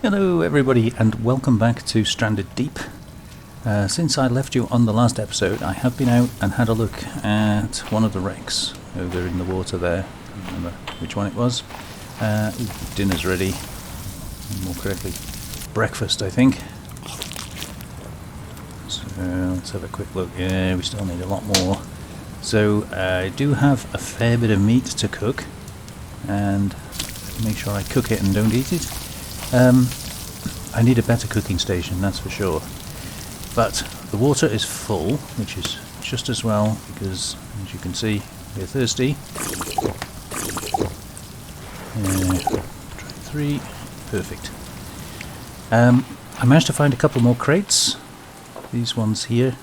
Hello everybody and welcome back to Stranded Deep. Since I left you on the last episode, I have been out and had a look at one of the wrecks over in the water there. I can't remember which one it was. Dinner's ready. More correctly, breakfast I think. So let's have a quick look. Yeah, we still need a lot more. So I do have a fair bit of meat to cook and make sure I cook it and don't eat it. I need a better cooking station, that's for sure. But the water is full, which is just as well, because as you can see, we're thirsty. Try 3, perfect. I managed to find a couple more crates, these ones here.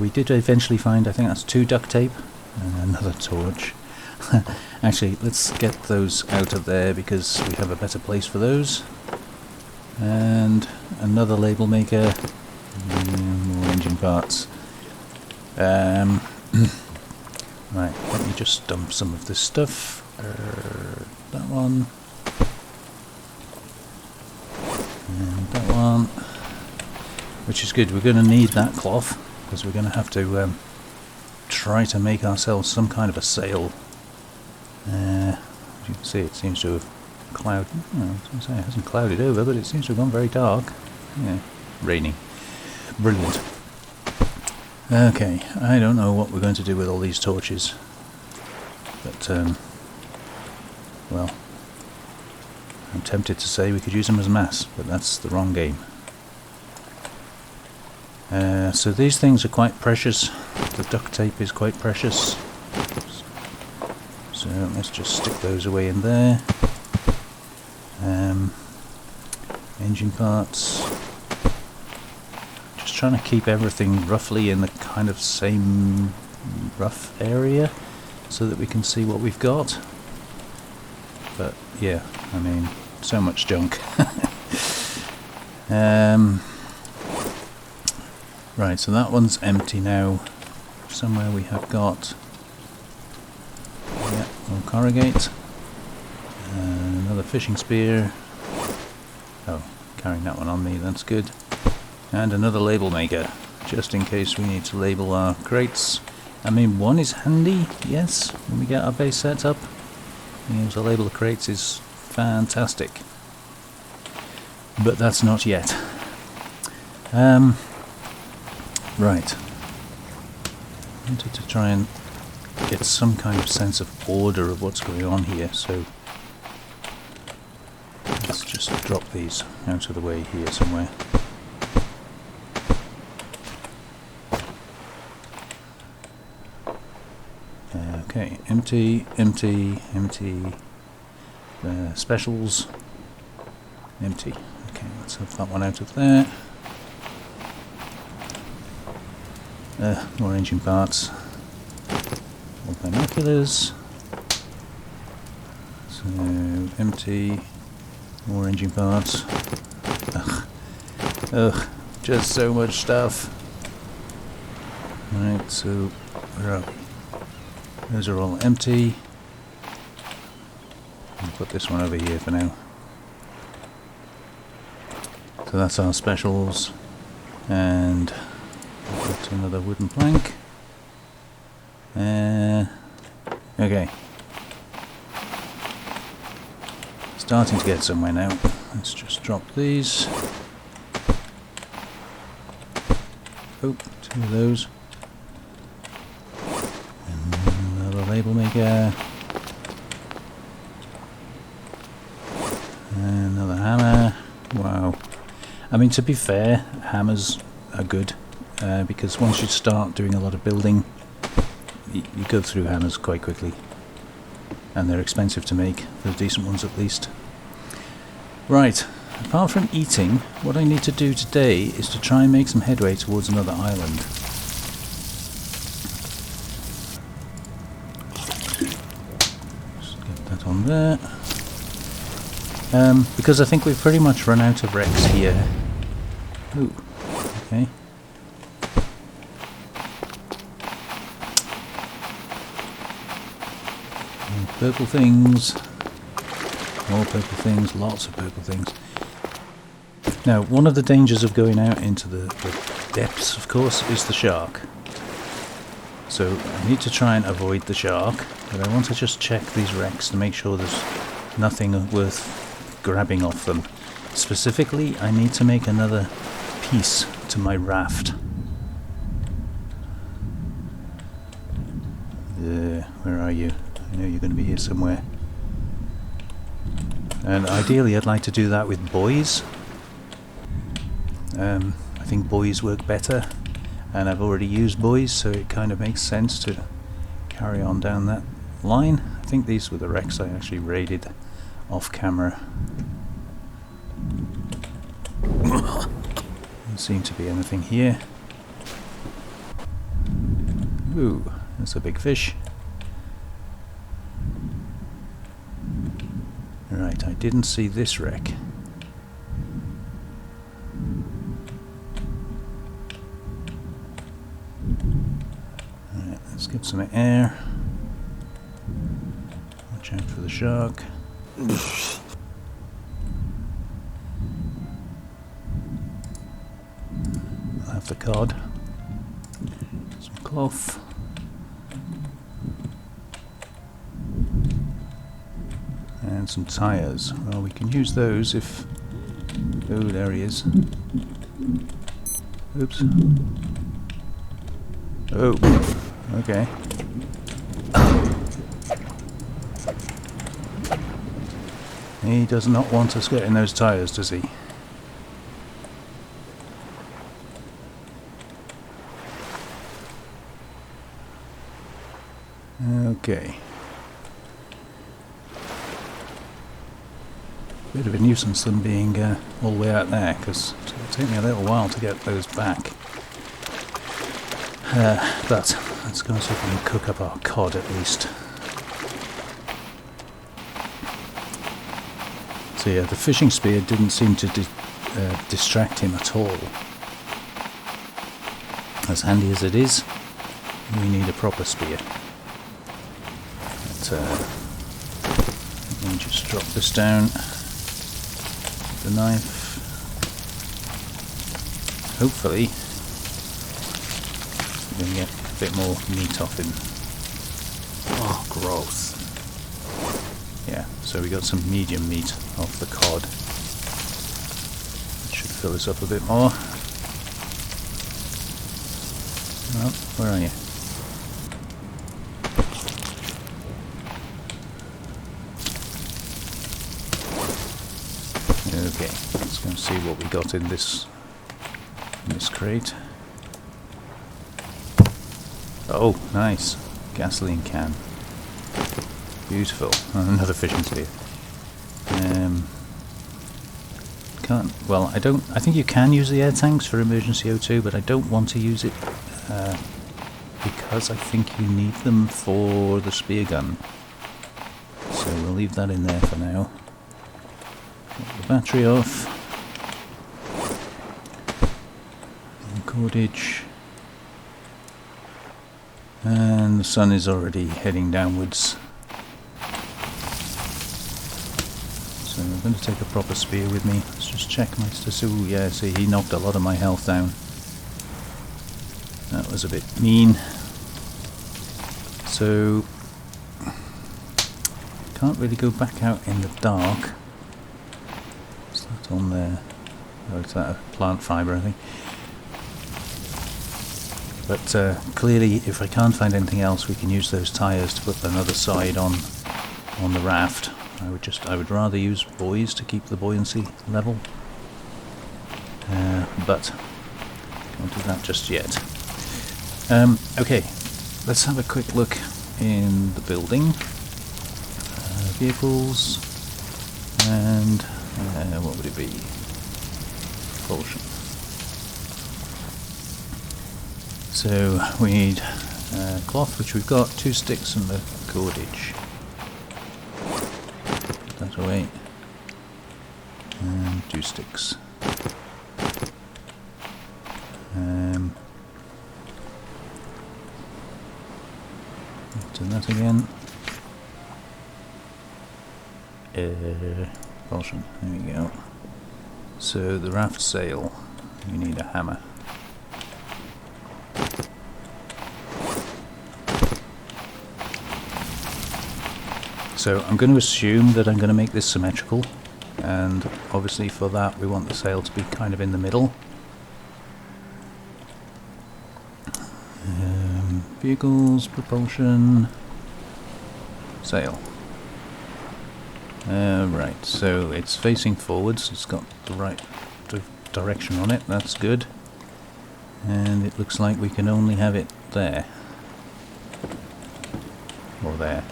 We did eventually find, I think that's 2 duct tape, and another torch. Actually, let's get those out of there because we have a better place for those. And another label maker, more engine parts. Right, let me just dump some of this stuff. That one. And that one. Which is good, we're going to need that cloth because we're going to have to try to make ourselves some kind of a sail. As you can see, it seems to have clouded. I was going to say it hasn't clouded over, but it seems to have gone very dark. Yeah, raining. Brilliant. Okay, I don't know what we're going to do with all these torches, but well, I'm tempted to say we could use them as mass, but that's the wrong game. So these things are quite precious. The duct tape is quite precious. So let's just stick those away in there. Engine parts. Just trying to keep everything roughly in the kind of same rough area so that we can see what we've got. But yeah, I mean, so much junk. Right, so that one's empty now. Somewhere we have got more corrugate, another fishing spear. Oh, carrying that one on me, that's good. And another label maker, just in case we need to label our crates. I mean, one is handy, yes, when we get our base set up. Being able to label the crates is fantastic. But that's not yet. Right. I wanted to try and get some kind of sense of order of what's going on here, so let's just drop these out of the way here somewhere. Okay, empty, empty, empty, specials, empty. Okay, let's have that one out of there. More engine parts. More binoculars. So empty. More engine parts. Ugh, just so much stuff. Right, so where are we? Those are all empty. I'll put this one over here for now. So that's our specials. And got another wooden plank. Okay. Starting to get somewhere now. Let's just drop these. Oh, 2 of those. Another label maker. Another hammer. Wow. I mean, to be fair, hammers are good. Because once you start doing a lot of building, you go through hammers quite quickly, and they're expensive to make, the decent ones at least. Right, apart from eating, what I need to do today is to try and make some headway towards another island. Just get that on there. Because I think we've pretty much run out of wrecks here. Ooh, okay. Purple things. More purple things, lots of purple things. Now, one of the dangers of going out into the depths, of course, is the shark. So I need to try and avoid the shark, but I want to just check these wrecks to make sure there's nothing worth grabbing off them. Specifically, I need to make another piece to my raft. Where are you? I know you're going to be here somewhere. And ideally I'd like to do that with buoys. I think buoys work better, and I've already used buoys, so it kind of makes sense to carry on down that line. I think these were the wrecks I actually raided off camera. Doesn't seem to be anything here. Ooh, that's a big fish. Right, I didn't see this wreck. Alright, let's get some air. Watch out for the shark. I'll have the cod. Some cloth. And some tyres. Well, we can use those if... Oh, there he is. Oops. Oh, okay. He does not want us getting those tyres, does he? Okay. Bit of a nuisance them being all the way out there, because it'll take me a little while to get those back. But let's go and see if we can cook up our cod at least. So yeah, the fishing spear didn't seem to distract him at all. As handy as it is, we need a proper spear. But, let me just drop this down. The knife. Hopefully we're going to get a bit more meat off him. Oh, gross. Yeah, so we got some medium meat off the cod. That should fill this up a bit more. Oh, where are you? Okay, let's go and see what we got in this crate. Oh, nice. Gasoline can. Beautiful. Another fishing spear. I think you can use the air tanks for emergency O2, but I don't want to use it because I think you need them for the spear gun. So we'll leave that in there for now. Get the battery off. Cordage. And the sun is already heading downwards. So I'm going to take a proper spear with me. Let's just check my status. Ooh, yeah, see, he knocked a lot of my health down. That was a bit mean. So can't really go back out in the dark. What's that on there? Oh, it's that plant fibre, I think. But clearly, if I can't find anything else, we can use those tyres to put another side on the raft. I would rather use buoys to keep the buoyancy level, but can't do that just yet. Okay, let's have a quick look in the building. Vehicles, and what would it be? Propulsion. So we need cloth, which we've got, 2 sticks and the cordage. Put that away. And 2 sticks. Do that again. Propulsion, there we go. So the raft sail, you need a hammer. So I'm going to assume that I'm going to make this symmetrical, and obviously for that we want the sail to be kind of in the middle. Vehicles, propulsion, sail. Right, so it's facing forwards, it's got the right direction on it, that's good. And it looks like we can only have it there. Or there.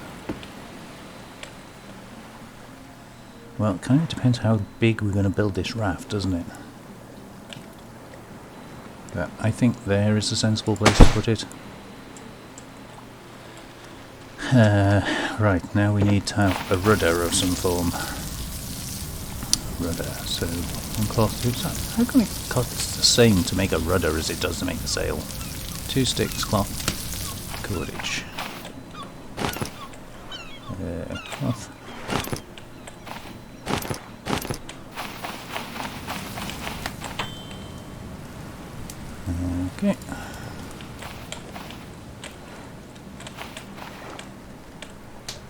Well, it kind of depends how big we're going to build this raft, doesn't it? But I think there is a sensible place to put it. Right, now we need to have a rudder of some form. Rudder, so one cloth. How come it costs the same to make a rudder as it does to make the sail? 2 sticks, cloth, cordage. Cloth. Okay.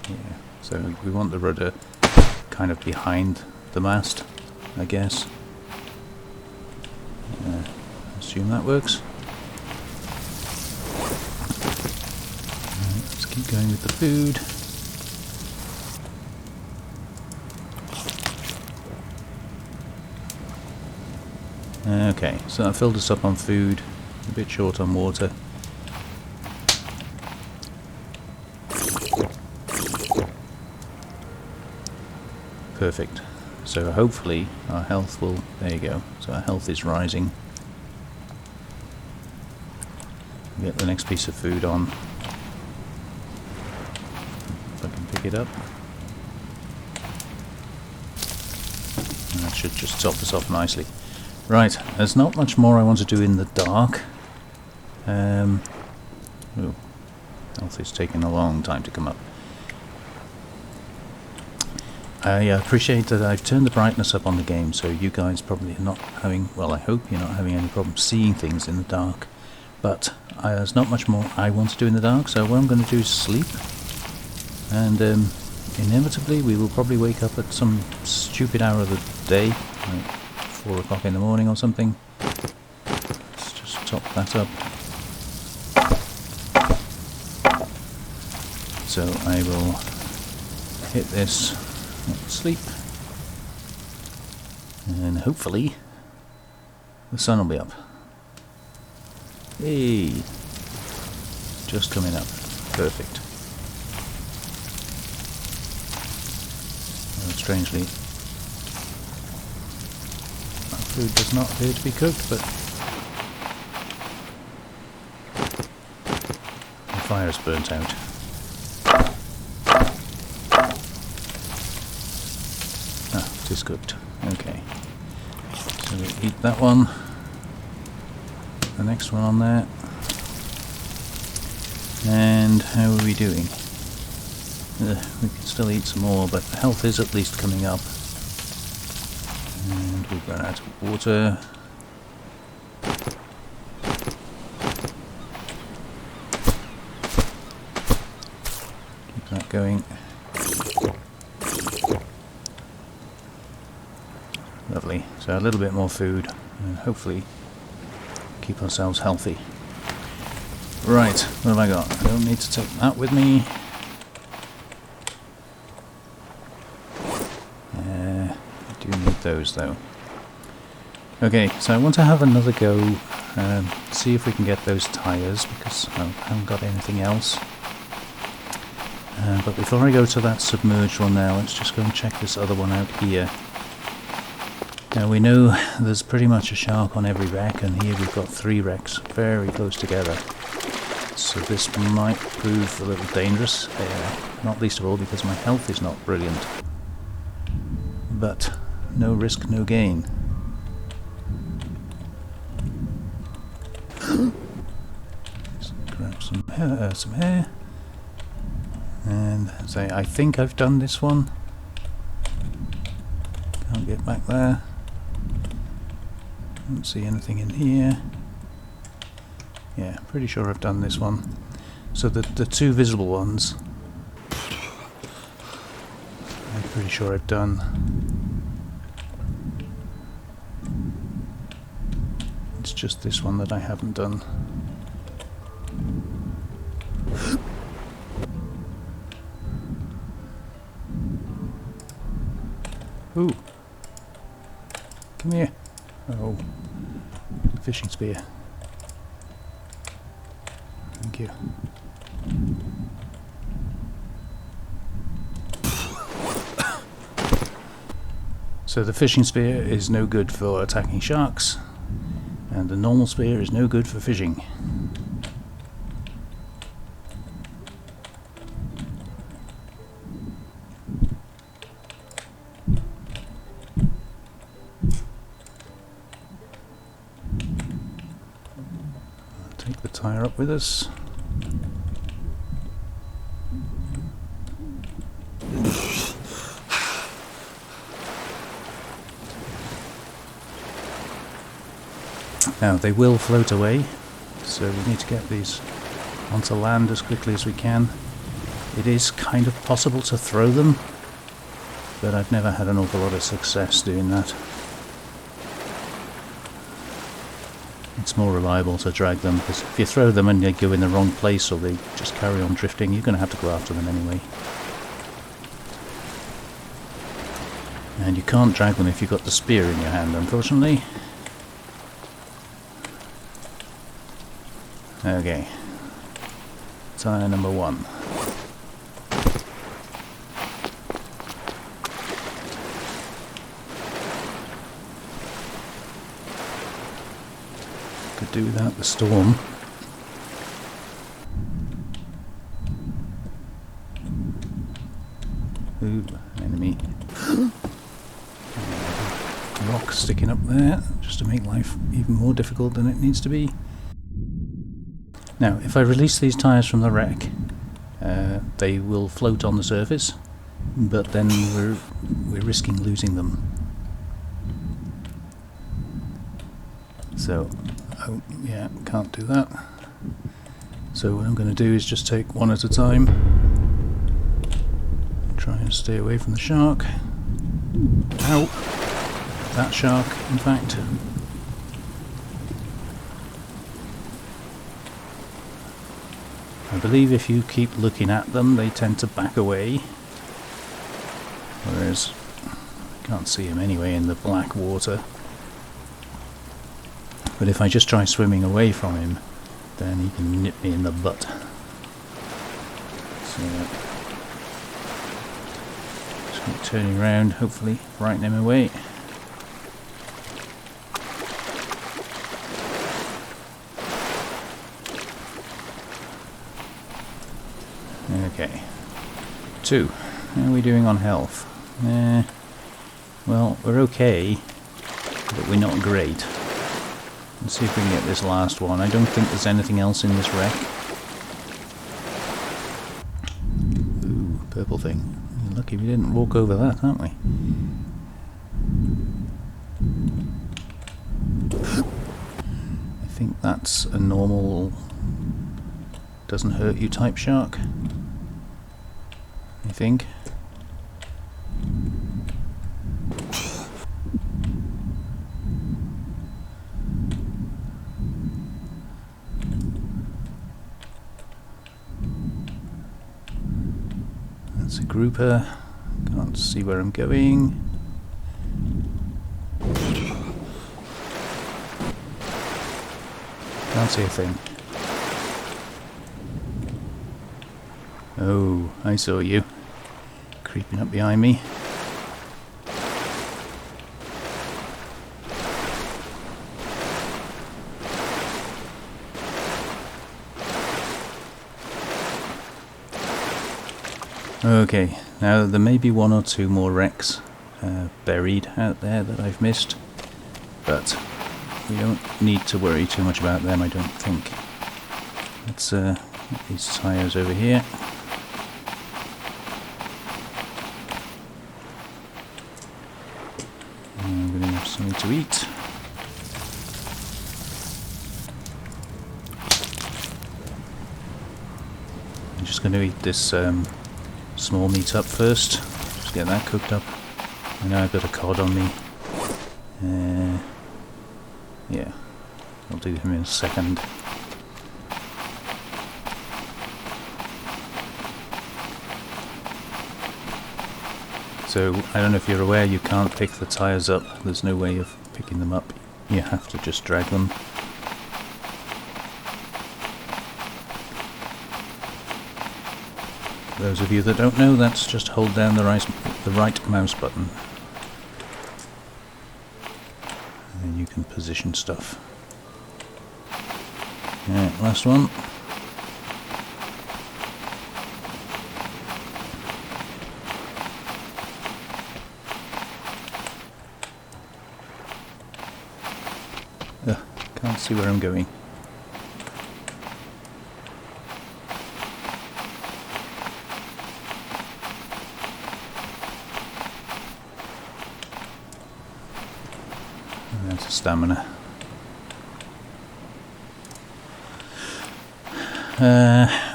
Yeah, so we want the rudder kind of behind the mast, I guess. Assume that works. Let's keep going with the food. Okay, so that filled us up on food, a bit short on water. Perfect. So hopefully our health will... There you go. So our health is rising. Get the next piece of food on. If I can pick it up. And that should just top us off nicely. Right, there's not much more I want to do in the dark. Oh, health is taking a long time to come up. I appreciate that I've turned the brightness up on the game, so you guys probably are not having, well, I hope you're not having any problem seeing things in the dark. But there's not much more I want to do in the dark, so what I'm going to do is sleep. And inevitably we will probably wake up at some stupid hour of the day, like 4 o'clock in the morning or something. Let's just top that up. So I will hit this, sleep, and hopefully the sun will be up. Hey, just coming up. Perfect. Strangely, our food does not appear to be cooked, but the fire's burnt out. It is cooked. Okay. So we eat that one. The next one on there. And how are we doing? We can still eat some more, but health is at least coming up. And we've run out of water. Keep that going. Lovely. So a little bit more food, and hopefully keep ourselves healthy. Right, what have I got? I don't need to take that with me. I do need those though. Okay, so I want to have another go, see if we can get those tyres, because I haven't got anything else. But before I go to that submerged one now, let's just go and check this other one out here. Now we know there's pretty much a shark on every wreck, and here we've got 3 wrecks very close together. So this might prove a little dangerous, not least of all because my health is not brilliant. But no risk, no gain. Just grab some hair. And say, I think I've done this one. Can't get back there. Don't see anything in here. Yeah, pretty sure I've done this one. So the two visible ones, I'm pretty sure I've done. It's just this one that I haven't done. Ooh. Come here. Oh. Fishing spear. Thank you. So the fishing spear is no good for attacking sharks, and the normal spear is no good for fishing. Take the tire up with us. Now they will float away, so we need to get these onto land as quickly as we can. It is kind of possible to throw them, but I've never had an awful lot of success doing that. It's more reliable to drag them, because if you throw them and they go in the wrong place or they just carry on drifting, you're going to have to go after them anyway. And you can't drag them if you've got the spear in your hand, unfortunately. Okay, tire number 1. Could do without the storm. Ooh, enemy. Rock sticking up there, just to make life even more difficult than it needs to be. Now, if I release these tyres from the wreck, they will float on the surface, but then we're risking losing them. So, oh yeah, can't do that. So what I'm going to do is just take one at a time. Try and stay away from the shark. Ow! That shark, in fact. I believe if you keep looking at them, they tend to back away. Whereas, I can't see him anyway in the black water. But if I just try swimming away from him, then he can nip me in the butt. So, just keep turning around, hopefully frighten him away. Okay. 2. How are we doing on health? Well, we're okay, but we're not great. Let's see if we can get this last one. I don't think there's anything else in this wreck. Ooh, purple thing. Lucky we didn't walk over that, aren't we? I think that's a normal doesn't hurt you type shark. I think. That's a grouper. Can't see where I'm going. Can't see a thing. Oh, I saw you. Creeping up behind me. Okay, now there may be 1 or 2 more wrecks buried out there that I've missed, but we don't need to worry too much about them, I don't think. Let's get these tyres over here. I'm going to have something to eat. I'm just going to eat this small meat up first. Just get that cooked up. I know I've got a cod on me. Yeah, I'll do him in a second. So, I don't know if you're aware, you can't pick the tyres up. There's no way of picking them up. You have to just drag them. For those of you that don't know, that's just hold down the right mouse button. And then you can position stuff. Alright, last one. Can't see where I'm going. And that's a stamina.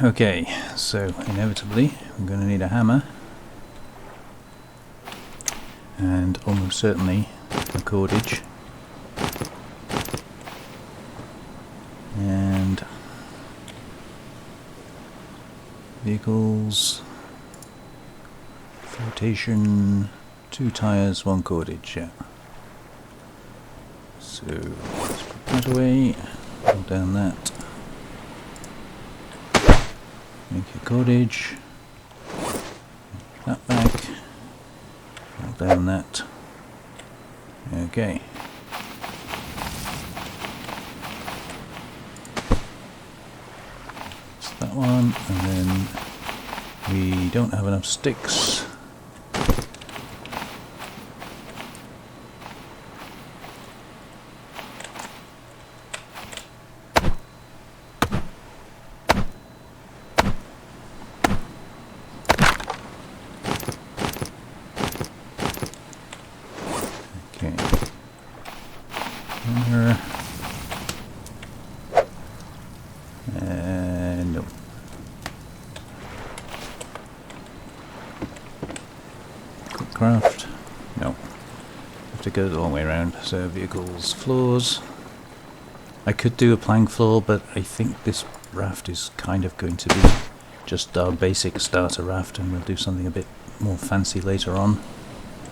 Okay, so inevitably I'm going to need a hammer. And almost certainly a cordage. And vehicles, flotation, 2 tyres, 1 cordage, yeah. So let's put that away, hold down that, make a cordage, that back, hold down that, okay. That one, and then we don't have enough sticks. Okay. There. No. Quick craft. No. Have to go the long way around. So vehicles, floors. I could do a plank floor, but I think this raft is kind of going to be just our basic starter raft, and we'll do something a bit more fancy later on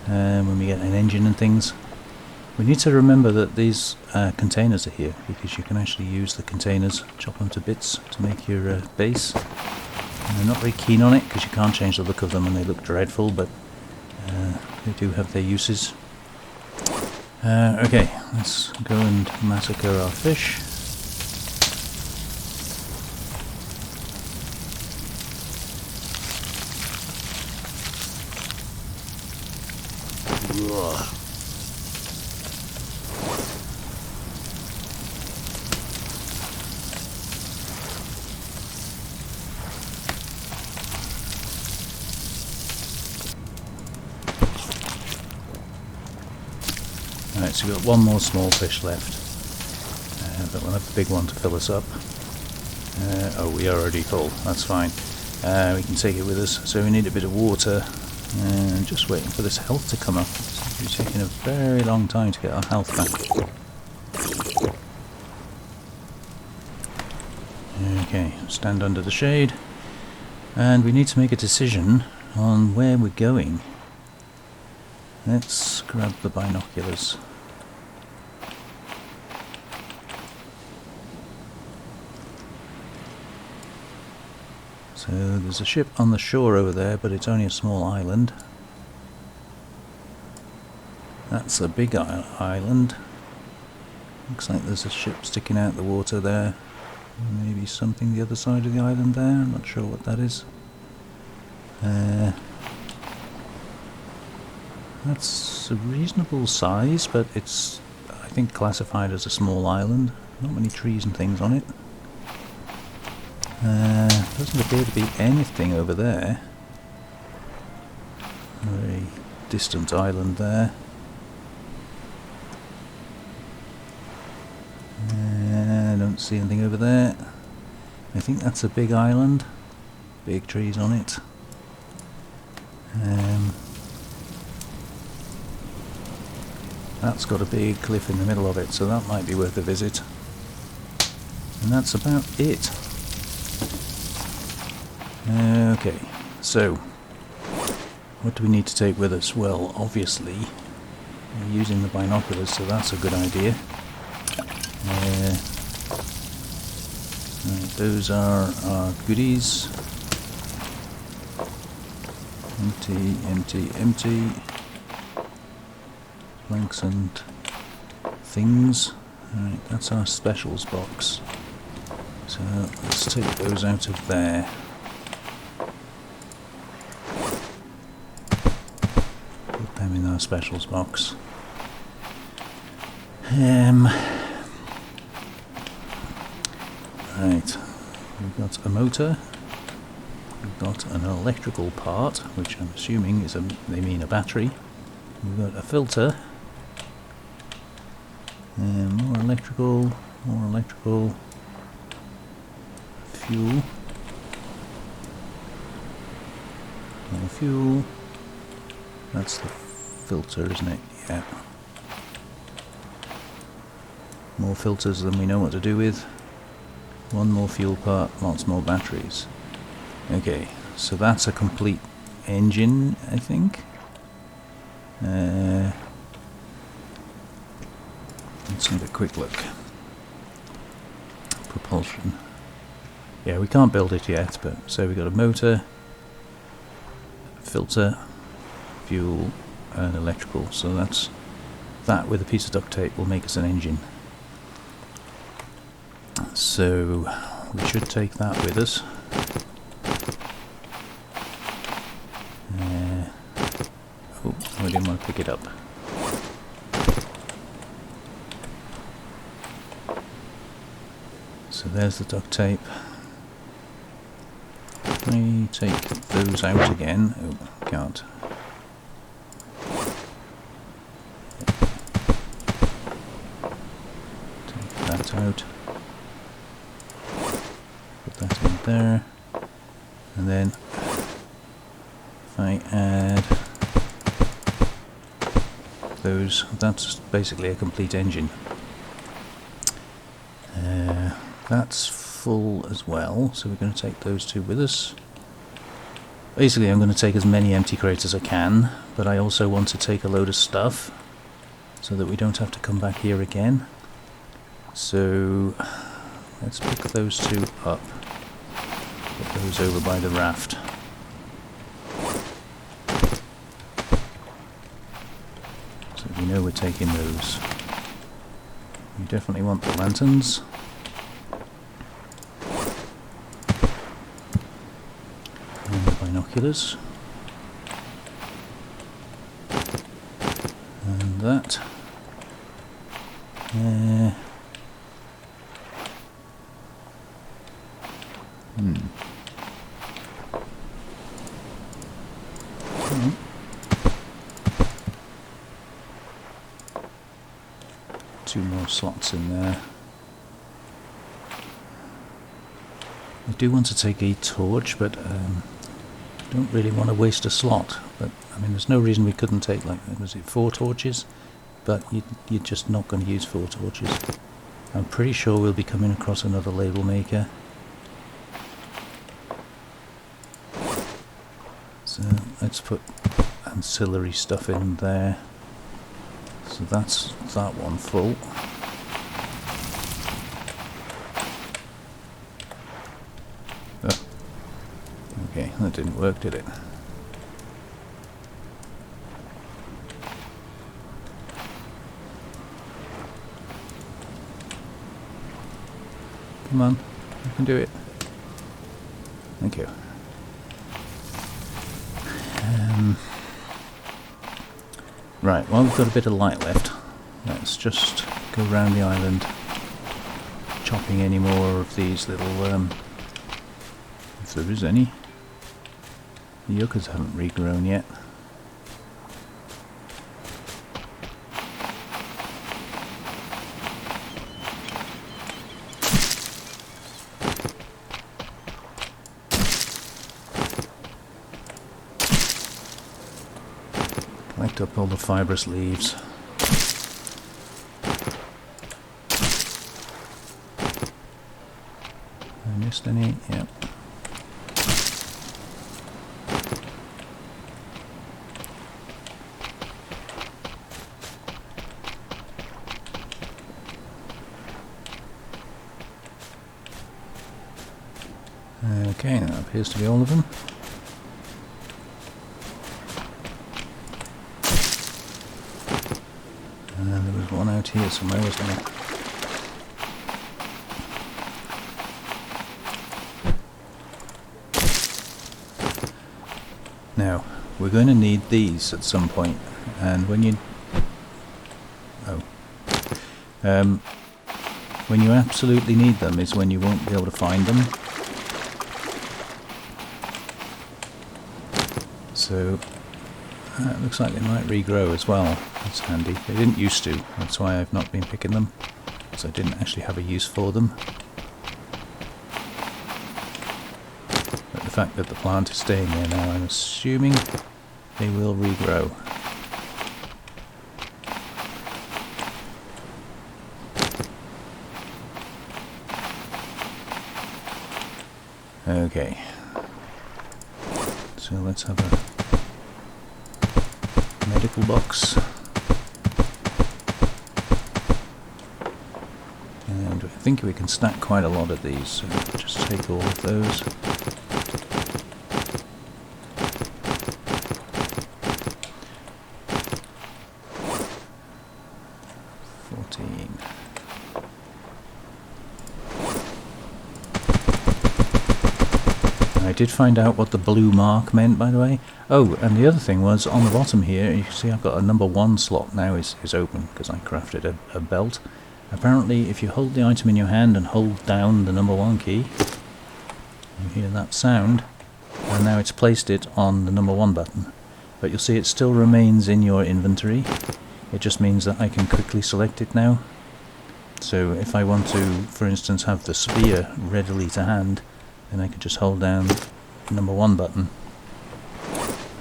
when we get an engine and things. We need to remember that these containers are here, because you can actually use the containers, chop them to bits to make your base. And I'm not very keen on it because you can't change the look of them and they look dreadful, but they do have their uses. Okay, let's go and massacre our fish. Ugh. Right, so we've got one more small fish left, but we'll have the big one to fill us up. Oh, we are already full, that's fine. We can take it with us, so we need a bit of water, and just waiting for this health to come up. It's taking a very long time to get our health back. Okay, stand under the shade, and we need to make a decision on where we're going. Let's grab the binoculars. So there's a ship on the shore over there, but it's only a small island. That's a big island. Looks like there's a ship sticking out the water there. Maybe something the other side of the island there, I'm not sure what that is. That's a reasonable size, but it's, I think, classified as a small island. Not many trees and things on it. Doesn't appear to be anything over there. A very distant island there. I don't see anything over there. I think that's a big island. big trees on it. That's got a big cliff in the middle of it, so that might be worth a visit. And that's about it. Okay, so what do we need to take with us? Well, obviously we're using the binoculars, so that's a good idea. Right, those are our goodies. Empty, empty, empty. Blanks and things. Alright, that's our specials box. So let's take those out of there. Put them in our specials box. Right, we've got a motor. We've got an electrical part, which I'm assuming is they mean a battery. We've got a filter. More electrical, fuel, more fuel. That's the filter, isn't it? Yeah. More filters than we know what to do with. One more fuel part, lots more batteries. Okay, so that's a complete engine, I think. Let's have a quick look. Propulsion. Yeah, we can't build it yet, but so we've got a motor, filter, fuel, and electrical. So that's that with a piece of duct tape will make us an engine. So we should take that with us. Oh, I didn't want to pick it up. So there's the duct tape. Let me take those out again. Oh, can't. Take that out. Put that in there. And then if I add those, that's basically a complete engine. That's full as well, so we're going to take those two with us. Basically I'm going to take as many empty crates as I can, but I also want to take a load of stuff so that we don't have to come back here again. So let's pick those two up, put those over by the raft. So we know we're taking those. We definitely want the lanterns. And the binoculars. And that. Two more slots in there. I do want to take a torch, but don't really want to waste a slot. But I mean, there's no reason we couldn't take, like, was it 4 torches? But you're just not going to use 4 torches. I'm pretty sure we'll be coming across another label maker. So let's put ancillary stuff in there. So that's that one full. Oh. Okay, that didn't work, did it? Come on, you can do it. Thank you. Right, well, we've got a bit of light left. Let's just go around the island, chopping any more of these little, if there is any. The yuccas haven't regrown yet. collect up all the fibrous leaves. I missed any? Yep. Okay, that appears to be all of them. And there was one out here somewhere, wasn't there? Now, we're going to need these at some point, and when you... when you absolutely need them is when you won't be able to find them. So, it looks like they might regrow as well. That's handy. They didn't used to, that's why I've not been picking them, because I didn't actually have a use for them. But the fact that the plant is staying there now, I'm assuming they will regrow. Okay, so let's have a medical box, and I think we can stack quite a lot of these, so just take all of those. I did find out what the blue mark meant, by the way. Oh, and the other thing was, on the bottom here, you can see I've got a number 1 slot now is open, because I crafted a belt. Apparently, if you hold the item in your hand and hold down the number 1 key, you hear that sound, and now it's placed it on the number 1 button. But you'll see it still remains in your inventory. It just means that I can quickly select it now. So if I want to, for instance, have the spear readily to hand, then I could just hold down the number 1 button,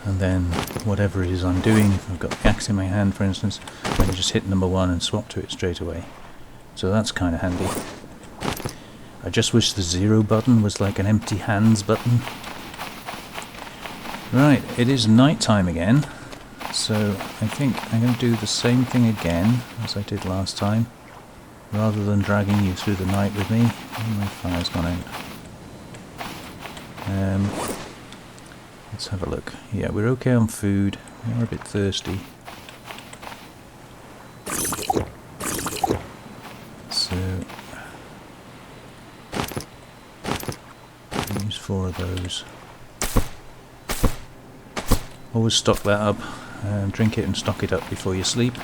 and then whatever it is I'm doing, if I've got the axe in my hand for instance, I can just hit number 1 and swap to it straight away. So that's kind of handy. I just wish the 0 button was like an empty hands button. Right, it is night time again, so I think I'm going to do the same thing again as I did last time, rather than dragging you through the night with me. Oh, my fire's gone out. Let's have a look. Yeah, we're okay on food. We are a bit thirsty. So, use 4 of those. Always stock that up. Drink it and stock it up before you sleep.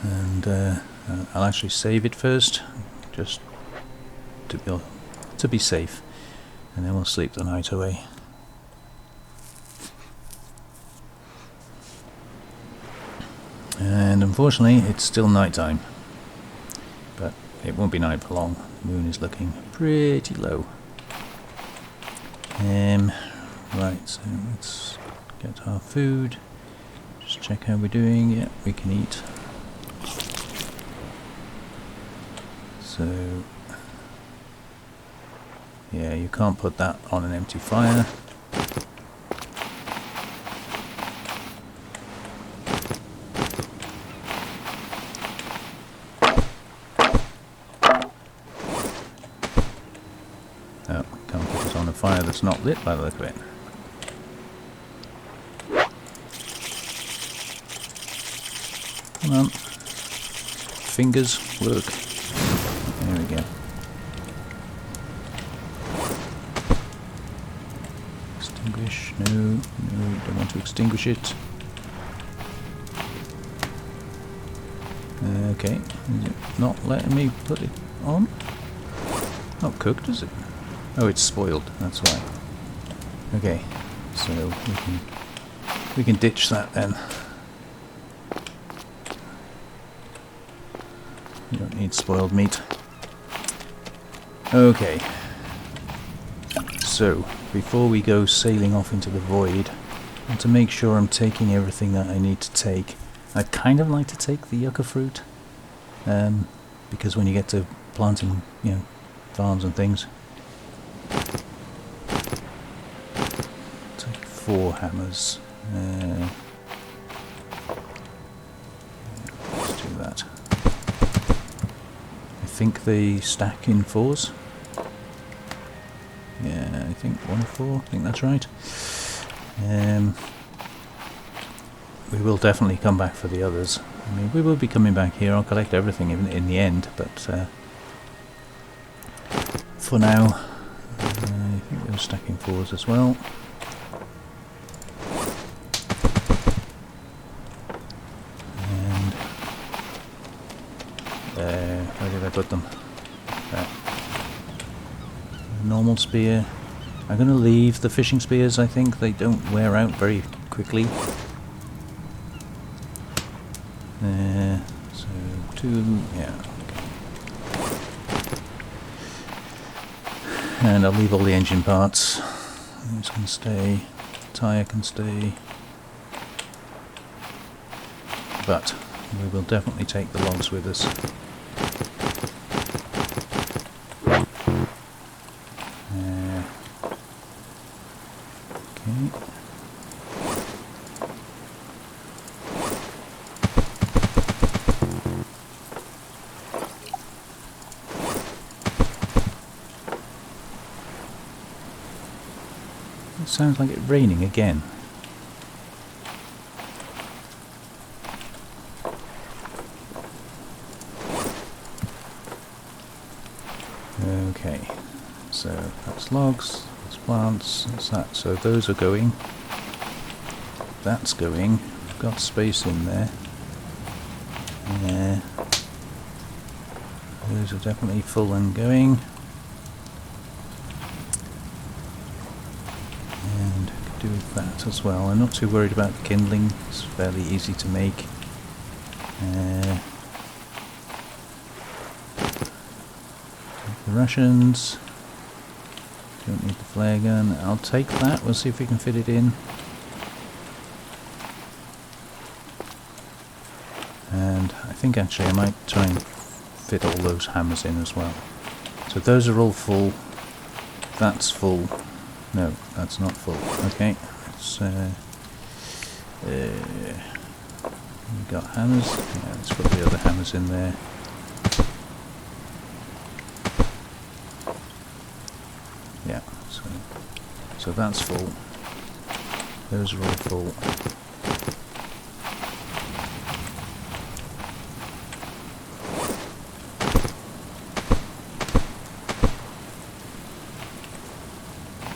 And I'll actually save it first, just to be safe, and then we'll sleep the night away. And unfortunately it's still night time, but it won't be night for long. The moon is looking pretty low. Right, so let's get our food, just check how we're doing. Yeah, we can eat. So yeah, you can't put that on an empty fire. Oh, can't put it on a fire that's not lit by the look of it. Come on. Fingers work. There we go. Extinguish. No, don't want to extinguish it. Okay, is it not letting me put it on? Not cooked, is it? Oh, it's spoiled, that's why. Okay, so we can ditch that then. You don't need spoiled meat. Okay. So, before we go sailing off into the void, And to make sure I'm taking everything that I need to take, I'd kind of like to take the yucca fruit, because when you get to planting, farms and things. Take 4 hammers. Let's do that. I think they stack in 4s. Yeah, I think 1 of 4. I think that's right. We will definitely come back for the others. I mean, we will be coming back here. I'll collect everything in the end, but for now, I think they're stacking 4s as well. And where did I put them? There. Normal spear. I'm going to leave the fishing spears. I think they don't wear out very quickly. So 2, yeah. Okay. And I'll leave all the engine parts. These can stay. Tyre can stay. But we will definitely take the logs with us. It sounds like it's raining again. Okay, so that's logs, that's plants, that's that. So those are going. That's going. We've got space in there. Yeah. Those are definitely full and going. And could do with that as well. I'm not too worried about the kindling. It's fairly easy to make. The rations. Don't need the flare gun. I'll take that. We'll see if we can fit it in. And I think actually I might try and fit all those hammers in as well. So those are all full. That's full. No, that's not full. Okay. We've got hammers. Yeah, let's put the other hammers in there. Yeah, so that's full. Those are all full.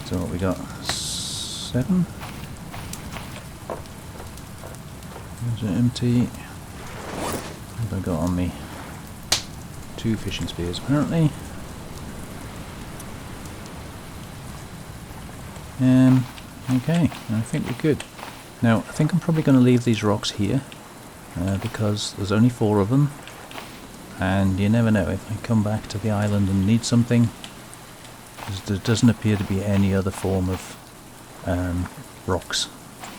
So what we got? 7. Those are empty. What have I got on me? 2 fishing spears apparently. Okay, I think we're good. Now, I think I'm probably going to leave these rocks here, because there's only 4 of them, and you never know, if I come back to the island and need something, there doesn't appear to be any other form of rocks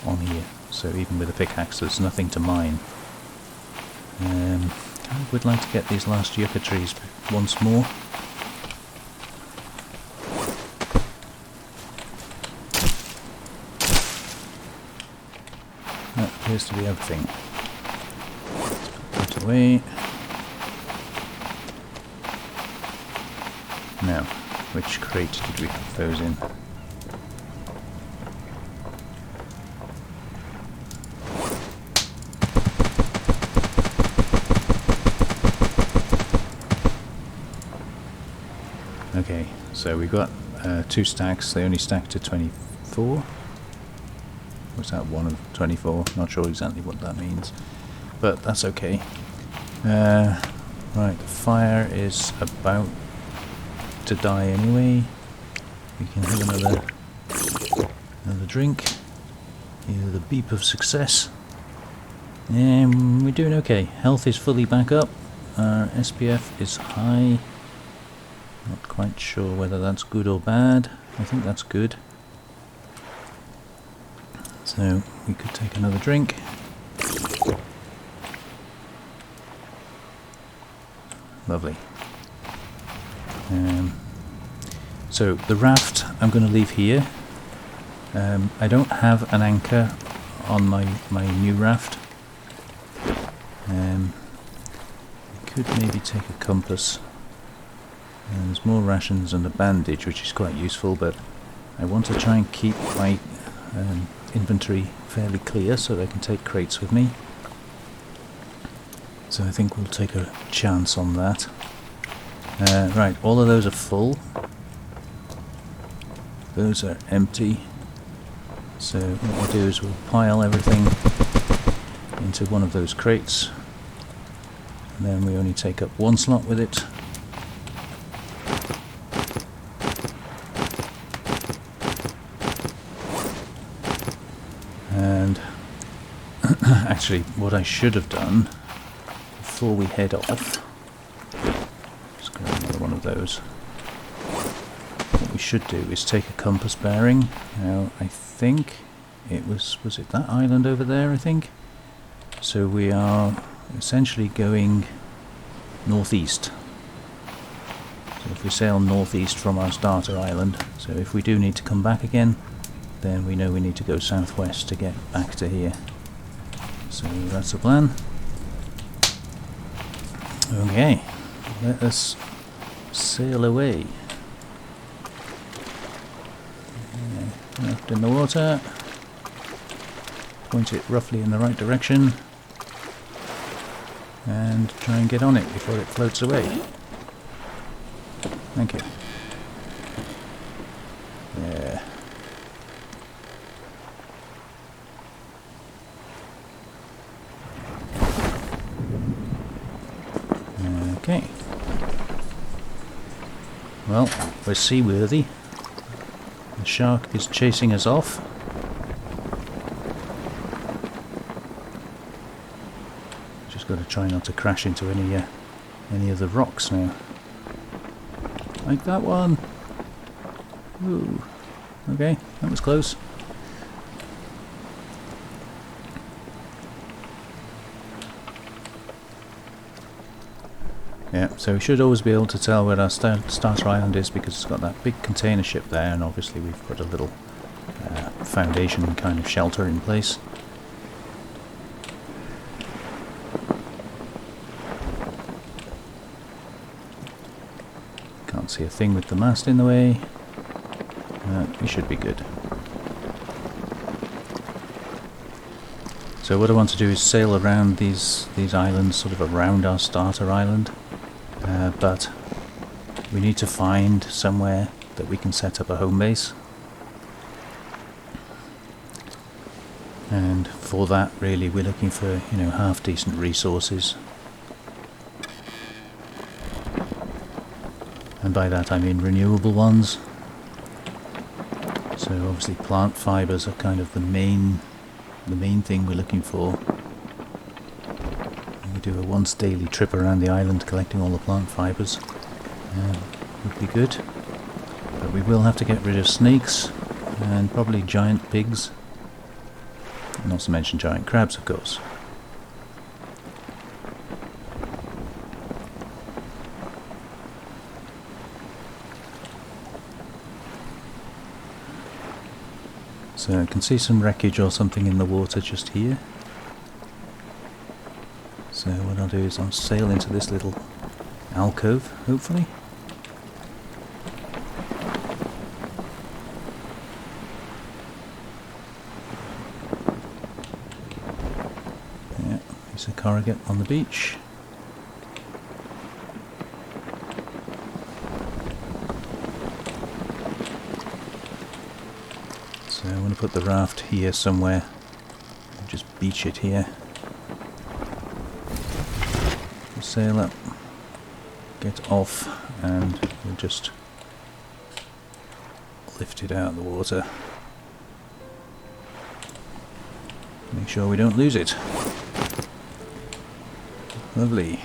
on here, so even with a pickaxe there's nothing to mine. I would like to get these last yucca trees once more. That appears to be everything. Let's put that away. Now, which crate did we have those in? Okay, so we've got 2 stacks. They only stack to 24. Was that 1 of 24? Not sure exactly what that means, but that's okay. Right, the fire is about to die anyway. We can have another drink. Either the beep of success. And we're doing okay. Health is fully back up. Our SPF is high. Not quite sure whether that's good or bad. I think that's good. So So we could take another drink. Lovely. So the raft I'm going to leave here. I don't have an anchor on my new raft. I could maybe take a compass. And there's more rations and a bandage, which is quite useful, but I want to try and keep my inventory fairly clear so that I can take crates with me. So I think we'll take a chance on that. Right, all of those are full. Those are empty. So what we'll do is we'll pile everything into one of those crates. And then we only take up one slot with it. And actually what I should have done before we head off, just grab another one of those. What we should do is take a compass bearing. Now I think it was it that island over there, I think? So we are essentially going northeast. So if we sail northeast from our starter island, so if we do need to come back again, then we know we need to go southwest to get back to here. So that's the plan. Okay, let us sail away. Left in the water. Point it roughly in the right direction. And try and get on it before it floats away. Thank you. Yeah. Okay. Well, we're seaworthy. The shark is chasing us off. Just got to try not to crash into any of the rocks now. Like that one. Ooh. Okay, that was close. Yeah, so we should always be able to tell where our starter island is because it's got that big container ship there, and obviously we've put a little foundation kind of shelter in place. Can't see a thing with the mast in the way. We should be good. So what I want to do is sail around these islands, sort of around our starter island. But we need to find somewhere that we can set up a home base, and for that really we're looking for, you know, half decent resources, and by that I mean renewable ones. So obviously plant fibres are kind of the main thing we're looking for. We do a once daily trip around the island collecting all the plant fibres. Would be good. But we will have to get rid of snakes and probably giant pigs. Not to mention giant crabs, of course. So I can see some wreckage or something in the water just here. So what I'll do is I'll sail into this little alcove, hopefully. Yeah, there's a corrugate on the beach. So I'm going to put the raft here somewhere. Just beach it here. Sail up, get off, and we'll just lift it out of the water. Make sure we don't lose it. Lovely.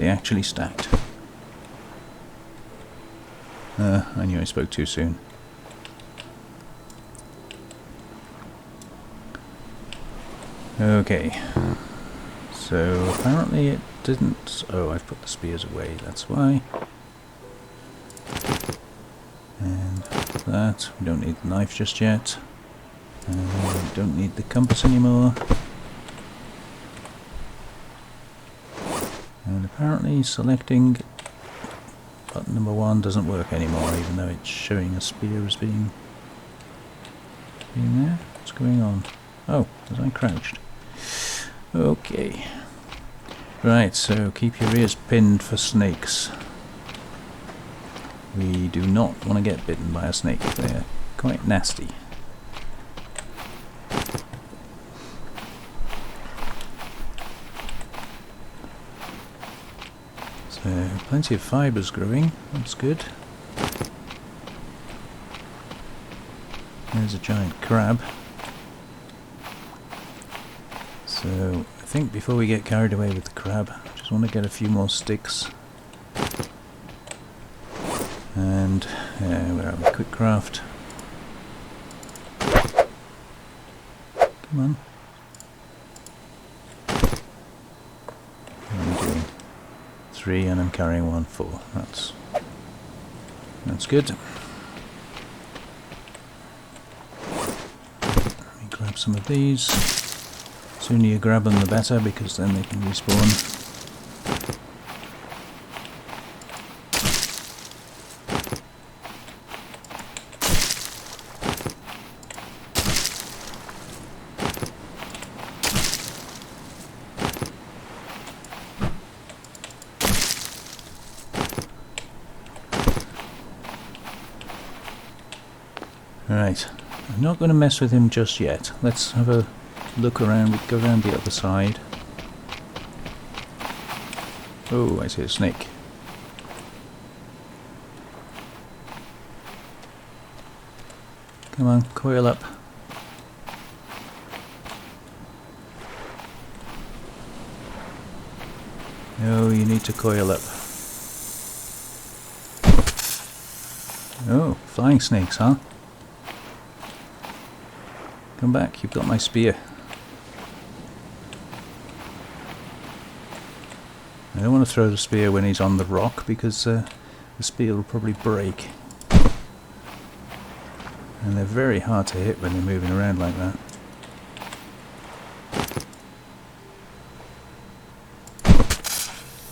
They actually stacked. I knew I spoke too soon. Okay. So apparently it didn't... Oh, I've put the spears away, that's why. And that. We don't need the knife just yet. We don't need the compass anymore. And apparently selecting button number 1 doesn't work anymore, even though it's showing a spear as being there. What's going on? Oh, was I crouched? Okay. Right, so keep your ears pinned for snakes. We do not want to get bitten by a snake. They're quite nasty. So, plenty of fibres growing. That's good. There's a giant crab. So, I think before we get carried away with the crab, I just want to get a few more sticks. And, where are we? Quick craft. Come on. What am I doing? 3 and I'm carrying 1, 4. That's good. Let me grab some of these. Sooner you grab them the better, because then they can respawn. Right, I'm not going to mess with him just yet. Let's have a look around, go around the other side. Oh, I see a snake. Come on, coil up. No, you need to coil up. Oh, flying snakes, huh? Come back, you've got my spear. I don't want to throw the spear when he's on the rock, because the spear will probably break. And they're very hard to hit when they're moving around like that.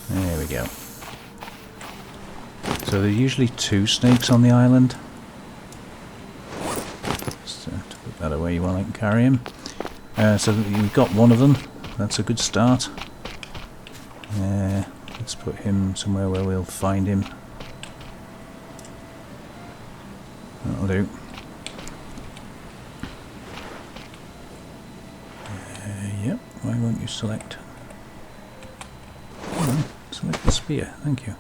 There we go. So there are usually 2 snakes on the island. So to put that away while I can carry him. So we've got one of them. That's a good start. Let's put him somewhere where we'll find him. That'll do. Yep, why won't you select? Come on, select the spear, thank you.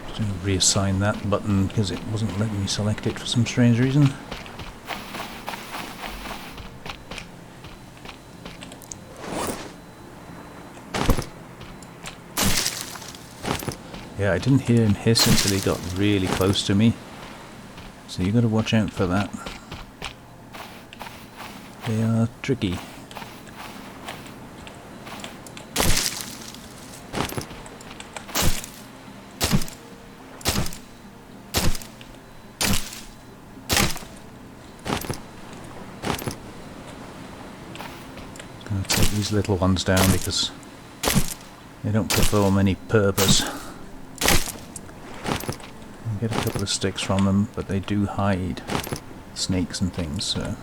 Just going to reassign that button because it wasn't letting me select it for some strange reason. Yeah, I didn't hear him hiss until he got really close to me. So you got to watch out for that. They are tricky. Gonna take these little ones down because they don't perform any purpose. Get a couple of sticks from them, but they do hide snakes and things, so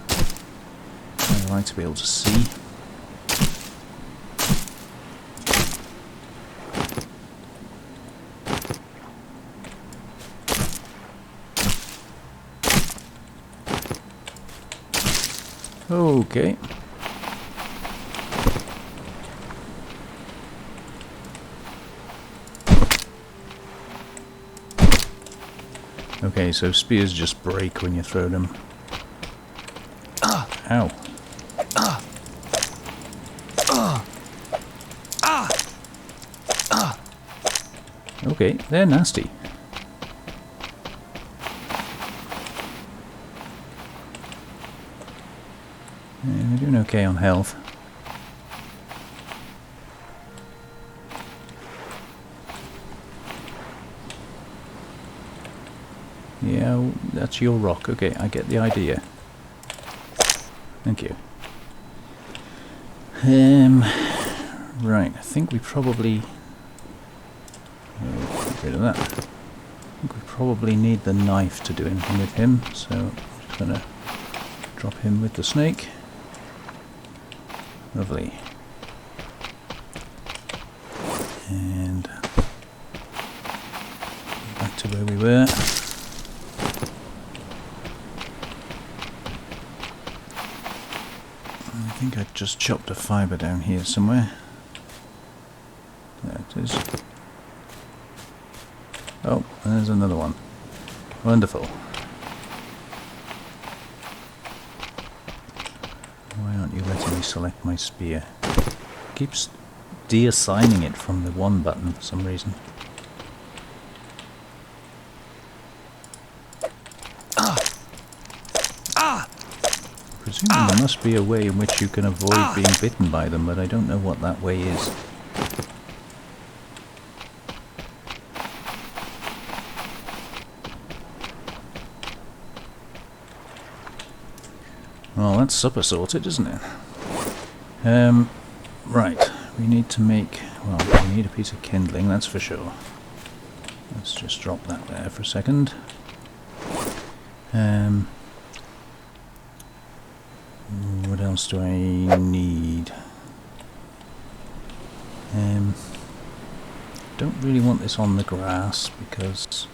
I like to be able to see. Okay. Okay, so spears just break when you throw them. Ow. Okay, they're nasty. Yeah, they're doing okay on health. Yeah, that's your rock. Okay, I get the idea. Thank you. Right, I think we probably... get rid of that. I think we probably need the knife to do anything with him, so I'm just going to drop him with the snake. Lovely. And back to where we were. I think I just chopped a fibre down here somewhere. There it is. Oh, there's another one. Wonderful. Why aren't you letting me select my spear? It keeps deassigning it from the one button for some reason. Presumably there must be a way in which you can avoid being bitten by them, but I don't know what that way is. Well, that's supper sorted, isn't it? Right, we need to make... well, we need a piece of kindling, that's for sure. Let's just drop that there for a second. What else do I need? Don't really want this on the grass because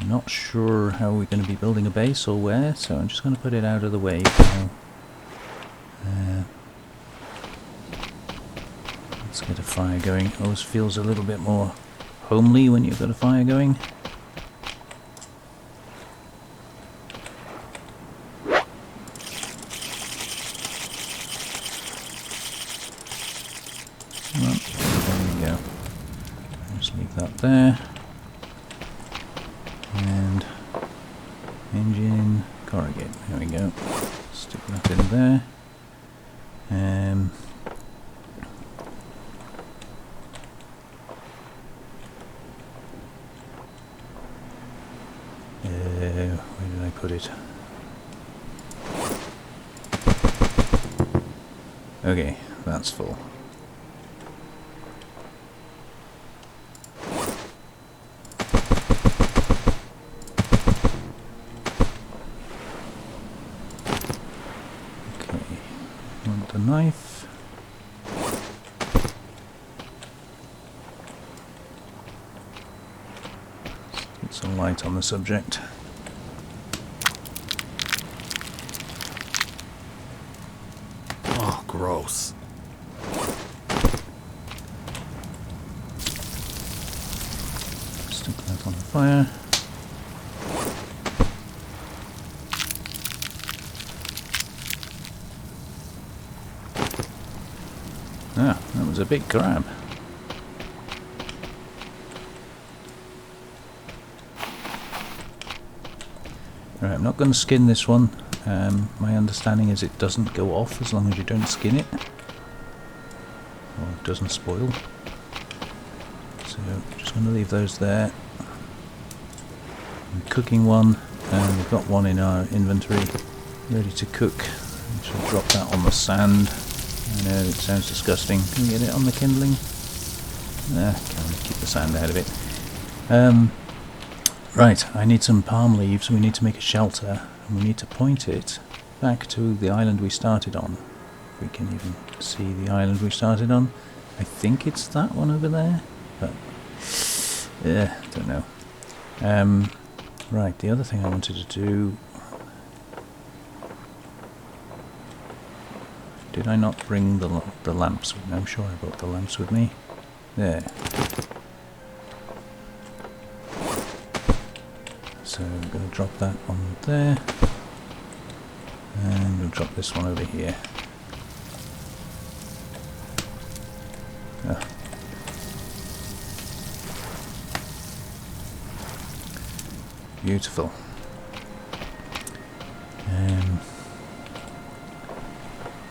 I'm not sure how we're going to be building a base or where, so I'm just going to put it out of the way for now. Let's get a fire going. Always feels a little bit more homely when you've got a fire going. There, and engine corrugate, there we go, stick that in there. Where did I put it? Okay, that's full. Knife. Let's get some light on the subject. Oh, gross. Stick that on the fire. Ah, that was a big crab. Right, I'm not going to skin this one. My understanding is it doesn't go off as long as you don't skin it. Or it doesn't spoil. So, just going to leave those there. I'm cooking one, and we've got one in our inventory ready to cook. I shall drop that on the sand. I know, it sounds disgusting. Can we get it on the kindling? Nah, can't keep the sand out of it. Right, I need some palm leaves. We need to make a shelter, and we need to point it back to the island we started on. If we can even see the island we started on. I think it's that one over there, but don't know. Right, the other thing I wanted to do... Did I not bring the lamps with me? I'm sure I brought the lamps with me. There. So I'm going to drop that on there. And we'll drop this one over here. Beautiful.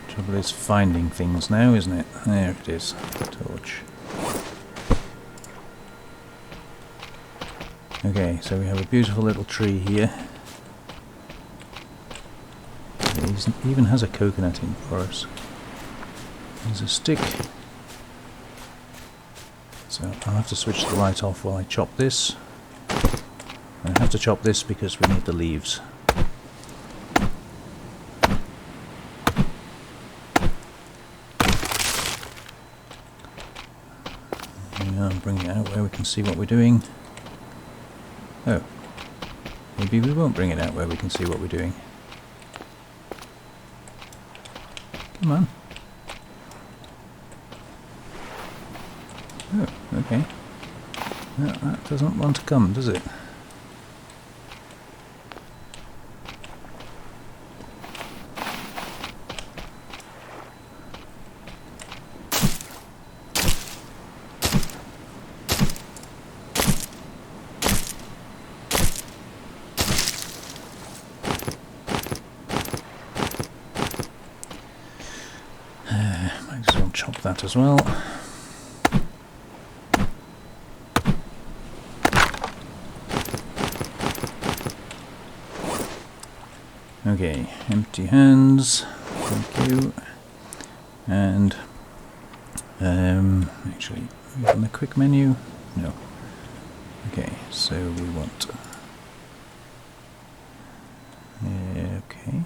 Trouble is finding things now, isn't it? There it is. Torch. Okay, so we have a beautiful little tree here. It even has a coconut in for us. There's a stick. So I'll have to switch the light off while I chop this. I have to chop this because we need the leaves. I'll bring it out where we can see what we're doing. Oh, maybe we won't bring it out where we can see what we're doing. Come on. Oh, okay. No, that doesn't want to come, does it? Might as well chop that as well. Okay, empty hands, thank you. And actually, on the quick menu, no. Okay, so we want. Okay.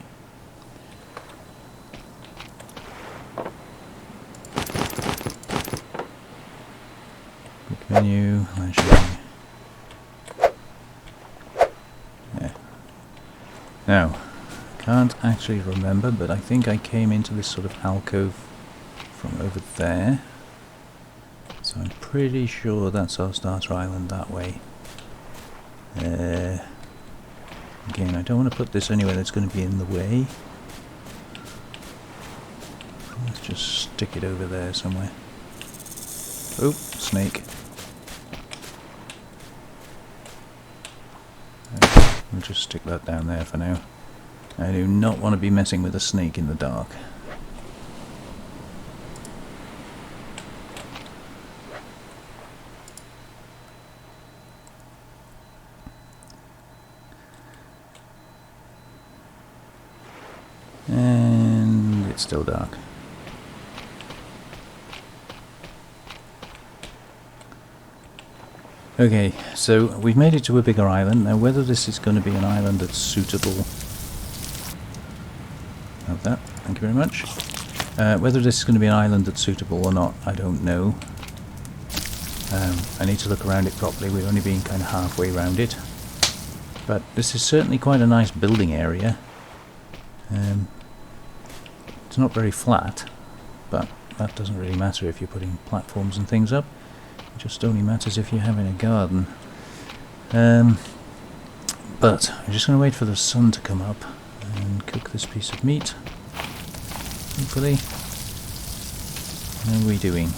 Quick menu, actually. Yeah. Now. Can't actually remember, but I think I came into this sort of alcove from over there. So I'm pretty sure that's our starter island that way. Again, I don't want to put this anywhere that's going to be in the way. Let's just stick it over there somewhere. Oh, snake. We'll just stick that down there for now. I do not want to be messing with a snake in the dark. And it's still dark. Okay, so we've made it to a bigger island. Now whether this is going to be an island that's suitable... Have that, thank you very much. Whether this is going to be an island that's suitable or not, I don't know. I need to look around it properly. We've only been kind of halfway around it. But this is certainly quite a nice building area. It's not very flat, but that doesn't really matter if you're putting platforms and things up. It just only matters if you're having a garden. But I'm just going to wait for the sun to come up and cook this piece of meat. Hopefully. How are we doing?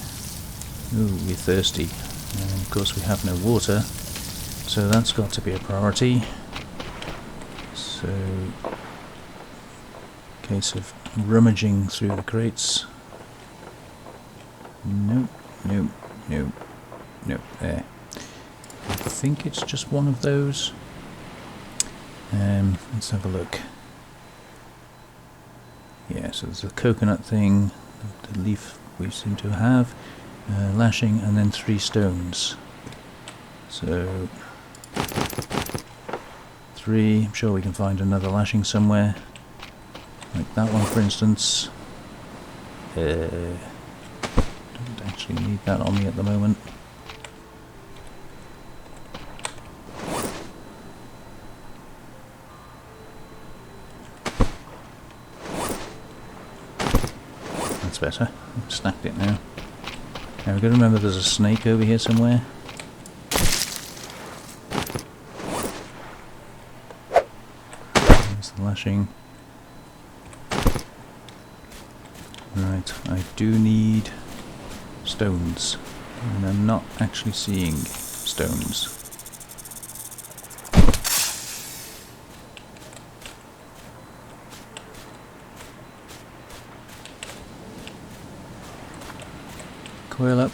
Ooh, we're thirsty. And of course we have no water, so that's got to be a priority. So, case of rummaging through the crates. Nope, nope, nope, nope, there. I think it's just one of those. Let's have a look. Yeah, so there's a coconut thing, the leaf we seem to have, lashing, and then 3 stones. So 3, I'm sure we can find another lashing somewhere, like that one for instance. Don't actually need that on me at the moment. That's better. I've snapped it now. Now we've got to remember there's a snake over here somewhere. There's the lashing. Right, I do need stones, and I'm not actually seeing stones. coil up.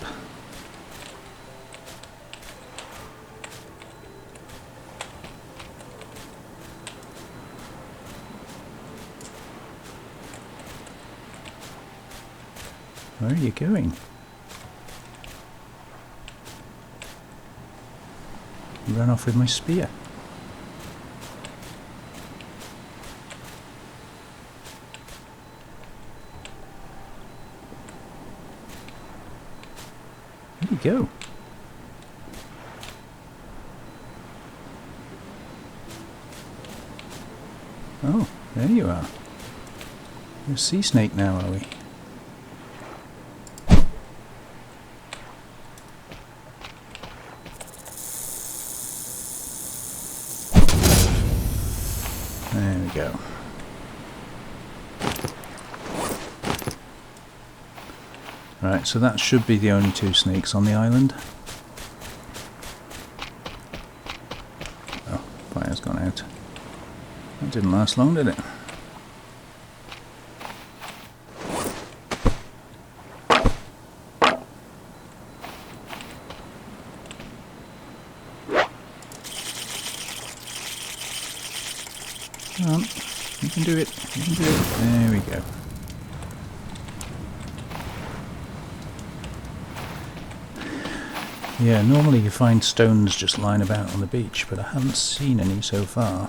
Where are you going? You ran off with my spear. Where'd you go? Oh, there you are. You're a sea snake now, are we? There we go. Right, so that should be the only two snakes on the island. Oh, fire's gone out. That didn't last long, did it? Come on, you can do it, you can do it. There we go. Yeah, normally you find stones just lying about on the beach, but I haven't seen any so far.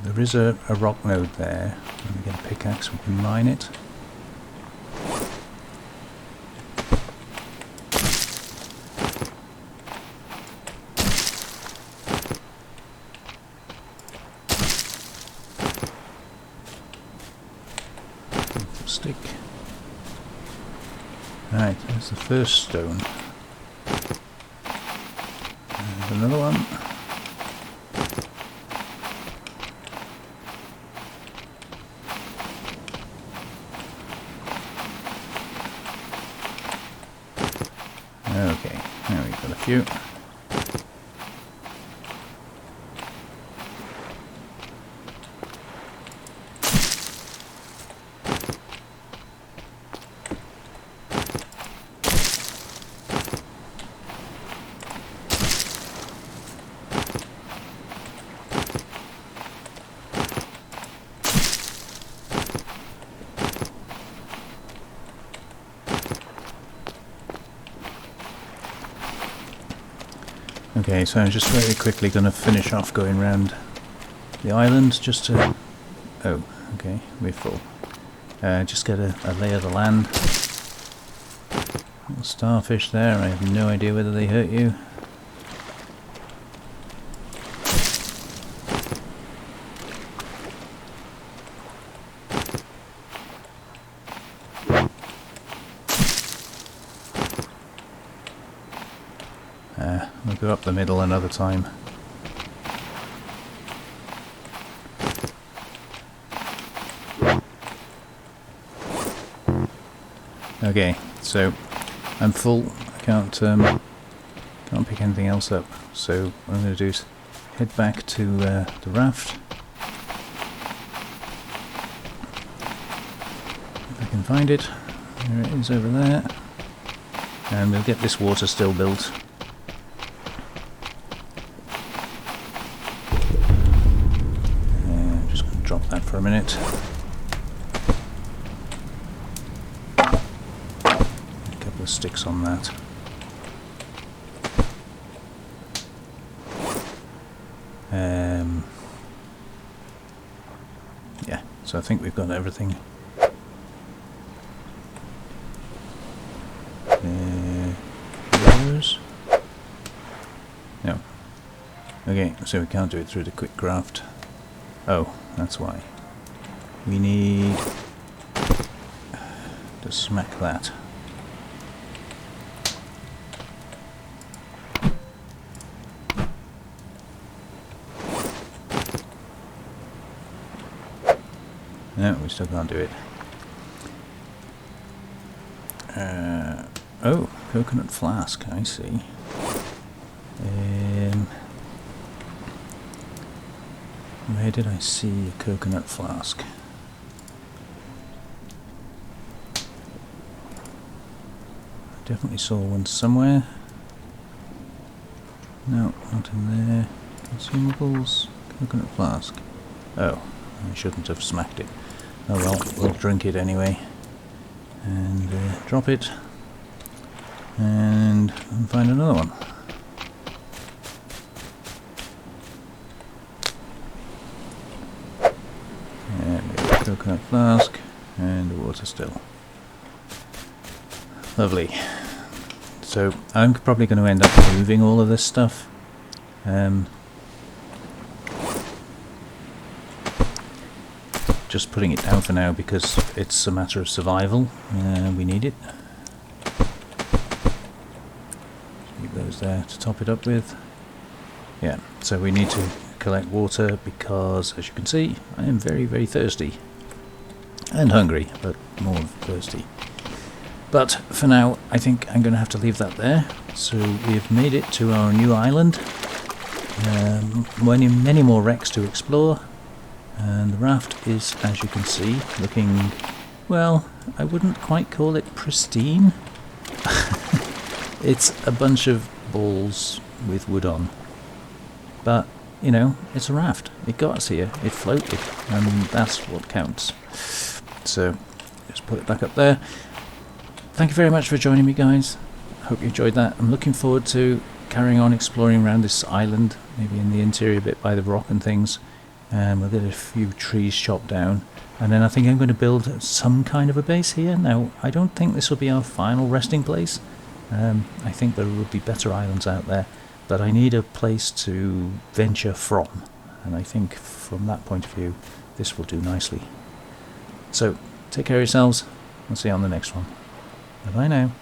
There is a rock node there. When we get a pickaxe we can mine it. Stick. Right, there's the first stone. There's another one. Okay, now we've got a few. Okay, so I'm just very quickly going to finish off going around the island just to... Oh, okay, we're full. Just get a lay of the land. Little starfish there, I have no idea whether they hurt you. We'll go up the middle another time. Okay, so I'm full. I can't pick anything else up. So what I'm going to do is head back to the raft. If I can find it. There it is over there. And we'll get this water still built. Drop that for a minute. A couple of sticks on that. Yeah, so I think we've got everything. Yours? No. Okay, so we can't do it through the quick craft. Oh, that's why. We need to smack that. No, we still can't do it. Oh, coconut flask, I see. Where did I see a coconut flask? definitely saw one somewhere. No, not in there. Consumables, coconut flask. Oh, I shouldn't have smacked it. Oh well, we'll drink it anyway. And drop it. And find another one. And we have a coconut flask and a water still. Lovely. So I'm probably going to end up moving all of this stuff. Just putting it down for now because it's a matter of survival. We need it. Leave those there to top it up with. Yeah, so we need to collect water because, as you can see, I am very, very thirsty. And hungry, but more thirsty. But for now, I think I'm going to have to leave that there. So we've made it to our new island. Many more wrecks to explore. And the raft is, as you can see, looking, well, I wouldn't quite call it pristine. It's a bunch of balls with wood on. But, you know, it's a raft. It got us here. It floated. And that's what counts. So, just put it back up there. Thank you very much for joining me, guys. Hope you enjoyed that. I'm looking forward to carrying on exploring around this island, maybe in the interior bit by the rock and things. We'll get a few trees chopped down, and then I think I'm going to build some kind of a base here. Now, I don't think this will be our final resting place. I think there will be better islands out there, but I need a place to venture from, and I think from that point of view, this will do nicely. So, take care of yourselves. I'll see you on the next one. Bye-bye now.